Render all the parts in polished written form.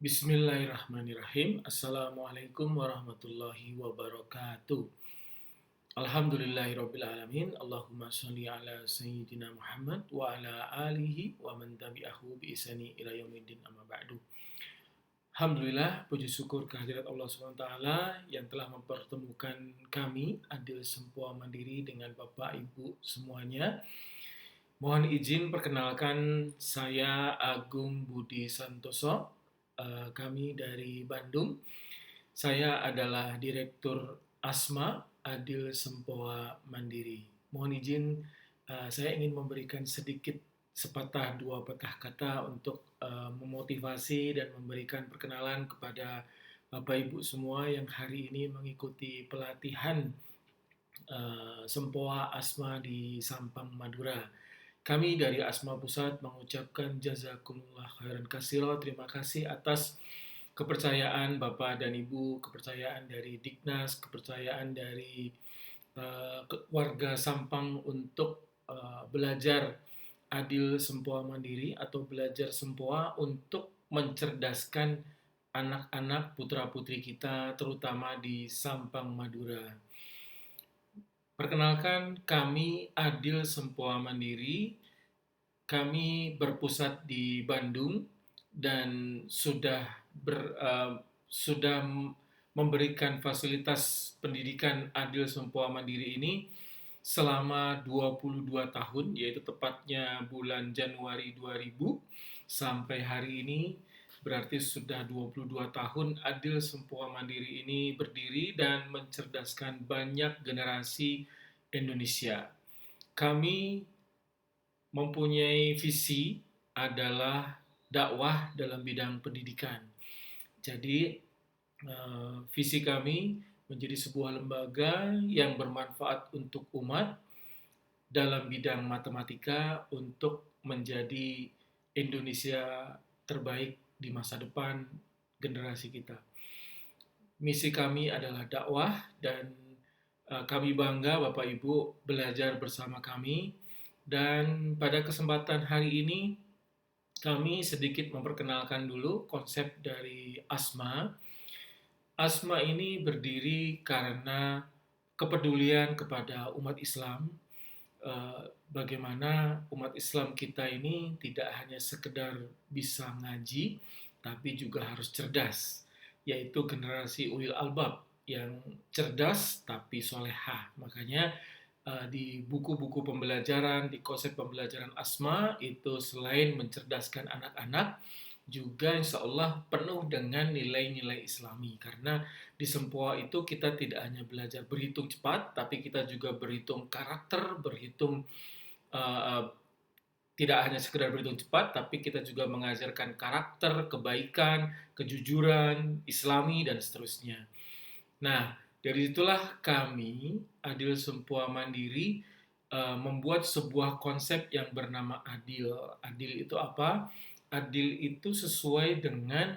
Bismillahirrahmanirrahim. Assalamualaikum warahmatullahi wabarakatuh. Alhamdulillahirabbil alamin. Allahumma sholli ala sayyidina Muhammad wa ala alihi wa man tabi'ahu bi ihsani ila yaumiddin amma ba'du. Alhamdulillah, puji syukur kehadirat Allah SWT yang telah mempertemukan kami Adil Sempoa Mandiri dengan Bapak Ibu semuanya. Mohon izin perkenalkan, saya Agung Budi Santoso. Kami dari Bandung. Saya adalah Direktur Asma Adil Sempoa Mandiri. Mohon izin, saya ingin memberikan sedikit sepatah dua patah kata untuk memotivasi dan memberikan perkenalan kepada Bapak Ibu semua yang hari ini mengikuti pelatihan Sempoa Asma di Sampang, Madura. Kami dari Asma Pusat mengucapkan jazakumullah khairan katsira. Terima kasih atas kepercayaan Bapak dan Ibu, kepercayaan dari Diknas, kepercayaan dari warga Sampang untuk belajar Adil Sempoa Mandiri atau belajar Sempoa untuk mencerdaskan anak-anak putra-putri kita terutama di Sampang, Madura. Perkenalkan, kami Adil Sempoa Mandiri. Kami berpusat di Bandung dan sudah memberikan fasilitas pendidikan Adil Sempoa Mandiri ini selama 22 tahun, yaitu tepatnya bulan Januari 2000 sampai hari ini. Berarti sudah 22 tahun Adil Sempoa Mandiri ini berdiri dan mencerdaskan banyak generasi Indonesia. Kami mempunyai visi adalah dakwah dalam bidang pendidikan. Jadi, visi kami menjadi sebuah lembaga yang bermanfaat untuk umat dalam bidang matematika untuk menjadi Indonesia terbaik di masa depan generasi kita. Misi kami adalah dakwah dan kami bangga Bapak Ibu belajar bersama kami. Dan pada kesempatan hari ini kami sedikit memperkenalkan dulu konsep dari Asma. Asma ini berdiri karena kepedulian kepada umat Islam. Bagaimana umat Islam kita ini tidak hanya sekedar bisa ngaji, tapi juga harus cerdas, yaitu generasi ulil albab yang cerdas tapi solehah. Makanya di buku-buku pembelajaran, di konsep pembelajaran Asma itu selain mencerdaskan anak-anak, juga insya Allah penuh dengan nilai-nilai Islami. Karena di Sempoa itu kita tidak hanya belajar berhitung cepat, tapi kita juga berhitung karakter, berhitung tidak hanya sekedar berhitung cepat, tapi kita juga mengajarkan karakter, kebaikan, kejujuran, Islami, dan seterusnya. Nah, dari itulah kami, Adil Sempoa Mandiri, membuat sebuah konsep yang bernama Adil. Adil itu apa? Adil itu sesuai dengan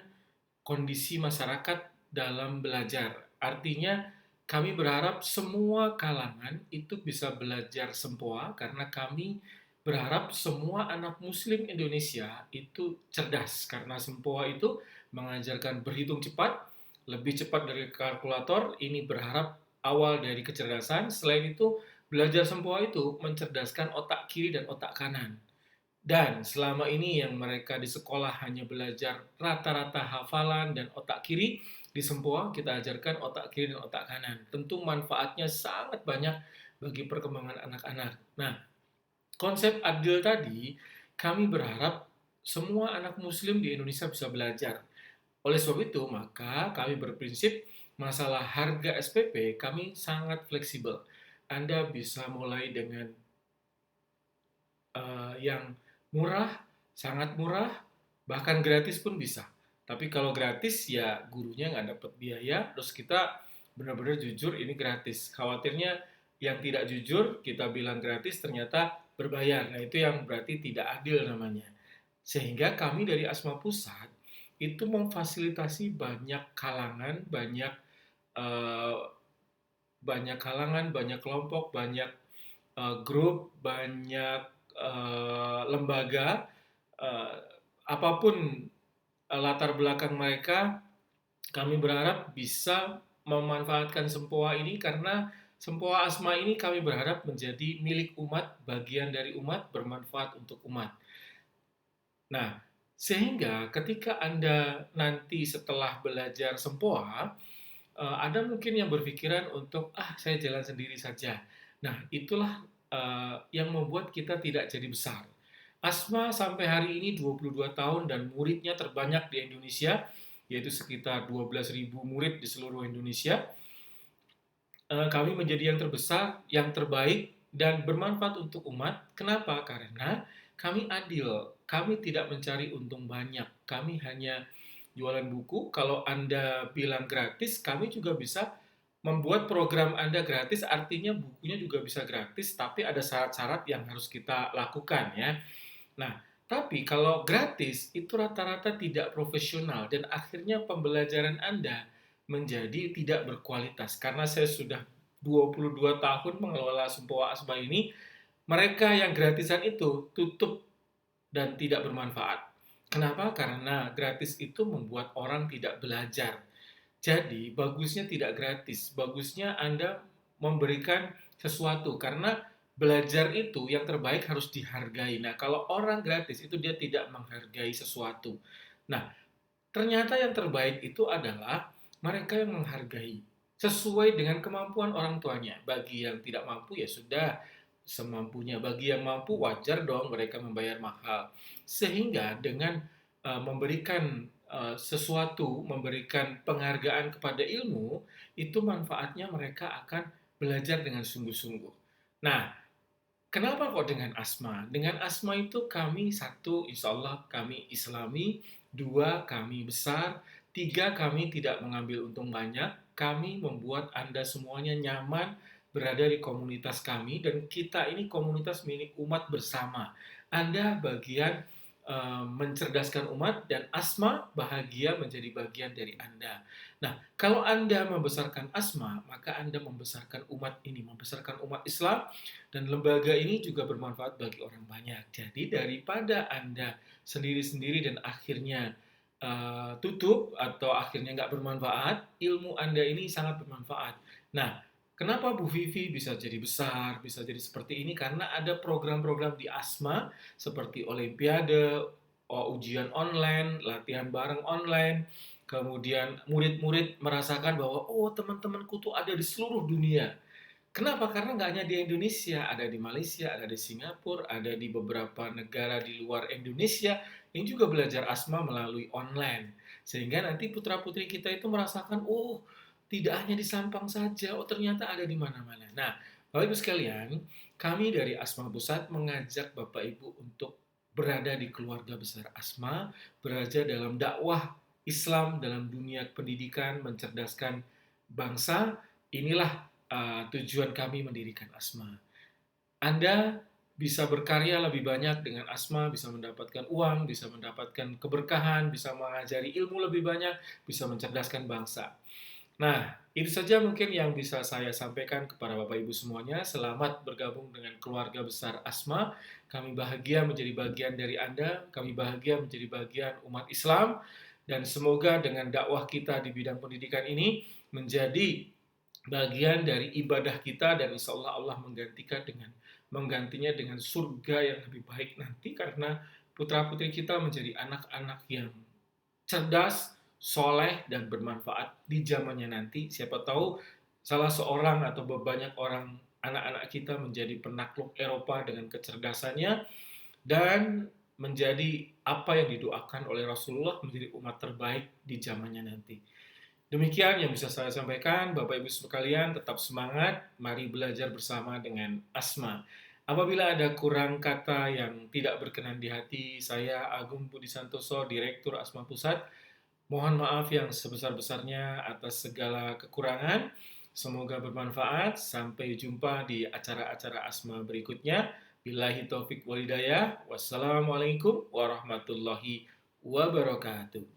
kondisi masyarakat dalam belajar. Artinya, kami berharap semua kalangan itu bisa belajar Sempoa karena kami berharap semua anak muslim Indonesia itu cerdas karena Sempoa itu mengajarkan berhitung cepat, lebih cepat dari kalkulator. Ini berharap awal dari kecerdasan. Selain itu, belajar Sempoa itu mencerdaskan otak kiri dan otak kanan. Dan selama ini yang mereka di sekolah hanya belajar rata-rata hafalan dan otak kiri, di Sempoa kita ajarkan otak kiri dan otak kanan. Tentu manfaatnya sangat banyak bagi perkembangan anak-anak. Nah, konsep adil tadi, kami berharap semua anak muslim di Indonesia bisa belajar. Oleh sebab itu, maka kami berprinsip masalah harga SPP kami sangat fleksibel. Anda bisa mulai dengan yang murah, sangat murah, bahkan gratis pun bisa. Tapi kalau gratis ya gurunya nggak dapat biaya, terus kita benar-benar jujur ini gratis. Khawatirnya yang tidak jujur kita bilang gratis ternyata berbayar. Nah itu yang berarti tidak adil namanya. Sehingga kami dari Asma Pusat itu memfasilitasi banyak kalangan, eh, banyak kalangan, banyak kelompok, banyak grup, banyak lembaga, uh, apapun latar belakang mereka, kami berharap bisa memanfaatkan Sempoa ini karena Sempoa Asma ini kami berharap menjadi milik umat, bagian dari umat, bermanfaat untuk umat. Nah, sehingga ketika Anda nanti setelah belajar Sempoa, ada mungkin yang berpikiran untuk, "Ah, saya jalan sendiri saja." Nah, itulah, yang membuat kita tidak jadi besar. Asma sampai hari ini 22 tahun dan muridnya terbanyak di Indonesia, yaitu sekitar 12.000 murid di seluruh Indonesia. Kami menjadi yang terbesar, yang terbaik, dan bermanfaat untuk umat. Kenapa? Karena kami adil. Kami tidak mencari untung banyak. Kami hanya jualan buku. Kalau Anda bilang gratis, kami juga bisa membuat program Anda gratis, artinya bukunya juga bisa gratis, tapi ada syarat-syarat yang harus kita lakukan ya. Nah, tapi kalau gratis itu rata-rata tidak profesional dan akhirnya pembelajaran Anda menjadi tidak berkualitas. Karena saya sudah 22 tahun mengelola Sempoa Asma ini, mereka yang gratisan itu tutup dan tidak bermanfaat. Kenapa? Karena gratis itu membuat orang tidak belajar. Jadi, bagusnya tidak gratis. Bagusnya Anda memberikan sesuatu karena belajar itu yang terbaik harus dihargai. Nah, kalau orang gratis itu dia tidak menghargai sesuatu. Nah, ternyata yang terbaik itu adalah mereka yang menghargai sesuai dengan kemampuan orang tuanya. Bagi yang tidak mampu ya sudah semampunya. Bagi yang mampu wajar dong mereka membayar mahal. Sehingga dengan memberikan sesuatu, memberikan penghargaan kepada ilmu, itu manfaatnya mereka akan belajar dengan sungguh-sungguh. Nah, kenapa kok dengan Asma? Dengan Asma itu kami satu, insya Allah kami Islami, dua kami besar, tiga kami tidak mengambil untung banyak, kami membuat Anda semuanya nyaman berada di komunitas kami dan kita ini komunitas milik umat bersama. Anda bagian mencerdaskan umat dan Asma bahagia menjadi bagian dari Anda. Nah, kalau Anda membesarkan Asma, maka Anda membesarkan umat ini, membesarkan umat Islam dan lembaga ini juga bermanfaat bagi orang banyak. Jadi daripada Anda sendiri-sendiri dan akhirnya tutup atau akhirnya nggak bermanfaat, ilmu Anda ini sangat bermanfaat. Nah, kenapa Bu Vivi bisa jadi besar, bisa jadi seperti ini? Karena ada program-program di Asma seperti Olimpiade, ujian online, latihan bareng online, kemudian murid-murid merasakan bahwa, oh teman-temanku tuh ada di seluruh dunia. Kenapa? Karena nggak hanya di Indonesia, ada di Malaysia, ada di Singapura, ada di beberapa negara di luar Indonesia yang juga belajar Asma melalui online. Sehingga nanti putra-putri kita itu merasakan, oh tidak hanya di Sampang saja, oh ternyata ada di mana-mana. Nah, Bapak Ibu sekalian, kami dari Asma Pusat mengajak Bapak Ibu untuk berada di keluarga besar Asma, berada dalam dakwah Islam dalam dunia pendidikan, mencerdaskan bangsa. Inilah tujuan kami mendirikan Asma. Anda bisa berkarya lebih banyak dengan Asma, bisa mendapatkan uang, bisa mendapatkan keberkahan, bisa mengajari ilmu lebih banyak, bisa mencerdaskan bangsa. Nah, itu saja mungkin yang bisa saya sampaikan kepada Bapak Ibu semuanya. Selamat bergabung dengan keluarga besar Asma. Kami bahagia menjadi bagian dari Anda, kami bahagia menjadi bagian umat Islam, dan semoga dengan dakwah kita di bidang pendidikan ini menjadi bagian dari ibadah kita dan insya Allah Allah menggantinya dengan surga yang lebih baik nanti karena putra-putri kita menjadi anak-anak yang cerdas, soleh, dan bermanfaat di zamannya nanti. Siapa tahu salah seorang atau banyak orang anak-anak kita menjadi penakluk Eropa dengan kecerdasannya dan menjadi apa yang didoakan oleh Rasulullah menjadi umat terbaik di zamannya nanti. Demikian yang bisa saya sampaikan, Bapak Ibu sekalian, tetap semangat, mari belajar bersama dengan Asma. Apabila ada kurang kata yang tidak berkenan di hati, saya Agung Budi Santoso, Direktur Asma Pusat, mohon maaf yang sebesar-besarnya atas segala kekurangan. Semoga bermanfaat. Sampai jumpa di acara-acara Asma berikutnya. Billahi taufik walhidayah. Wassalamualaikum warahmatullahi wabarakatuh.